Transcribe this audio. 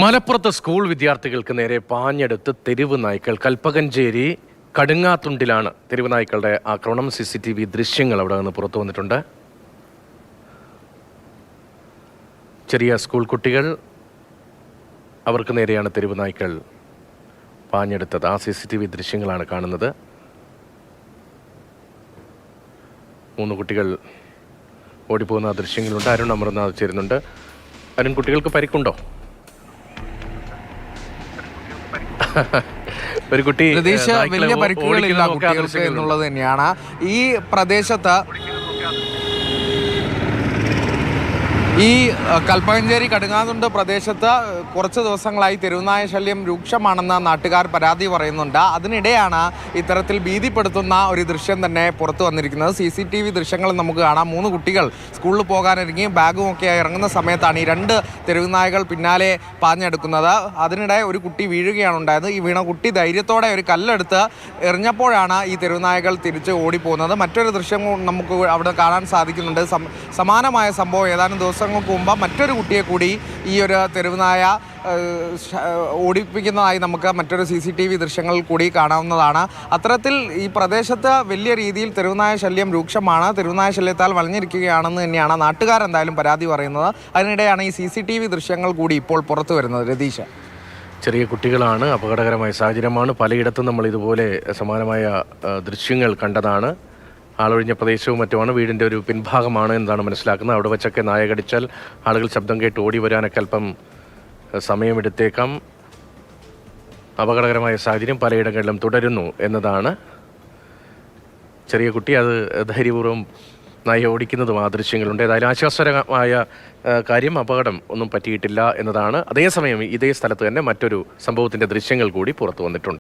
മലപ്പുറത്ത് സ്കൂൾ വിദ്യാർത്ഥികൾക്ക് നേരെ പാഞ്ഞെടുത്ത് തെരുവ് നായ്ക്കൾ. കൽപ്പകഞ്ചേരി കടുങ്ങാത്തുണ്ടിലാണ് തെരുവ് നായ്ക്കളുടെ ആക്രമണം. CCTV ദൃശ്യങ്ങൾ അവിടെ നിന്ന് പുറത്തു വന്നിട്ടുണ്ട്. ചെറിയ സ്കൂൾ കുട്ടികൾ, അവർക്ക് നേരെയാണ് തെരുവ് നായ്ക്കൾ പാഞ്ഞെടുത്തത്. ആ CCTV ദൃശ്യങ്ങളാണ് കാണുന്നത്. 3 കുട്ടികൾ ഓടിപ്പോകുന്ന ദൃശ്യങ്ങളുണ്ട്. അരുൺ അമർനാഥ് ചേരുന്നുണ്ട്. അരുൺ, കുട്ടികൾക്ക് പരിക്കുണ്ടോ? ഒരു കുട്ടി വലിയ പരിക്കുകളില്ല കുട്ടികൾക്ക് എന്നുള്ളത് തന്നെയാണ്. ഈ പ്രദേശത്ത് ഈ കൽപ്പകഞ്ചേരി കടുങ്ങാതുണ്ട് പ്രദേശത്ത് കുറച്ച് ദിവസങ്ങളായി തെരുവുനായ ശല്യം രൂക്ഷമാണെന്ന് നാട്ടുകാർ പരാതി പറയുന്നുണ്ട്. അതിനിടെയാണ് ഇത്തരത്തിൽ ഭീതിപ്പെടുത്തുന്ന ഒരു ദൃശ്യം തന്നെ പുറത്തു വന്നിരിക്കുന്നത്. CCTV ദൃശ്യങ്ങൾ നമുക്ക് കാണാം. 3 കുട്ടികൾ സ്കൂളിൽ പോകാനിറങ്ങി ബാഗും ഒക്കെ ഇറങ്ങുന്ന സമയത്താണ് ഈ 2 തെരുവുനായകൾ പിന്നാലെ പാഞ്ഞെടുക്കുന്നത്. അതിനിടെ ഒരു കുട്ടി വീഴുകയാണ് ഉണ്ടായത്. ഈ വീണ കുട്ടി ധൈര്യത്തോടെ ഒരു കല്ലെടുത്ത് എറിഞ്ഞപ്പോഴാണ് ഈ തെരുവുനായകൾ തിരിച്ച് ഓടിപ്പോകുന്നത്. മറ്റൊരു ദൃശ്യം നമുക്ക് അവിടെ കാണാൻ സാധിക്കുന്നുണ്ട്. സമാനമായ സംഭവം ഏതാനും ദിവസങ്ങൾക്ക് മുമ്പ് മറ്റൊരു കുട്ടിയെ കൂടി ഈ ഒരു തെരുവുനായ ഓടിപ്പിക്കുന്നതായി നമുക്ക് മറ്റൊരു CCTV ദൃശ്യങ്ങൾ കൂടി കാണാവുന്നതാണ്. അത്തരത്തിൽ ഈ പ്രദേശത്ത് വലിയ രീതിയിൽ തെരുവുനായ ശല്യം രൂക്ഷമാണ്. തെരുവുനായ ശല്യത്താൽ വളഞ്ഞിരിക്കുകയാണെന്ന് തന്നെയാണ് നാട്ടുകാരെന്തായാലും പരാതി പറയുന്നത്. അതിനിടെയാണ് ഈ CCTV ദൃശ്യങ്ങൾ കൂടി ഇപ്പോൾ പുറത്തു വരുന്നത്. രതീഷ്, ചെറിയ കുട്ടികളാണ്, അപകടകരമായ സാഹചര്യമാണ്. പലയിടത്തും നമ്മൾ ഇതുപോലെ സമാനമായ ദൃശ്യങ്ങൾ കണ്ടതാണ്. ആളൊഴിഞ്ഞ പ്രദേശവും മറ്റുമാണ്. വീടിൻ്റെ ഒരു പിൻഭാഗമാണ് എന്നാണ് മനസ്സിലാക്കുന്നത്. അവിടെ വെച്ചൊക്കെ നായ കടിച്ചാൽ ആളുകൾ ശബ്ദം കേട്ട് ഓടി വരാനൊക്കെ അല്പം സമയമെടുത്തേക്കാം. അപകടകരമായ സാഹചര്യം പലയിടങ്ങളിലും തുടരുന്നു എന്നതാണ്. ചെറിയ കുട്ടി അത് ധൈര്യപൂർവ്വം നായ ഓടിക്കുന്നതും ആ ദൃശ്യങ്ങളുണ്ട്. ഏതായാലും ആശ്വാസകരമായ കാര്യം, അപകടം ഒന്നും പറ്റിയിട്ടില്ല എന്നതാണ്. അതേസമയം ഇതേ സ്ഥലത്ത് തന്നെ മറ്റൊരു സംഭവത്തിൻ്റെ ദൃശ്യങ്ങൾ കൂടി പുറത്തു വന്നിട്ടുണ്ട്.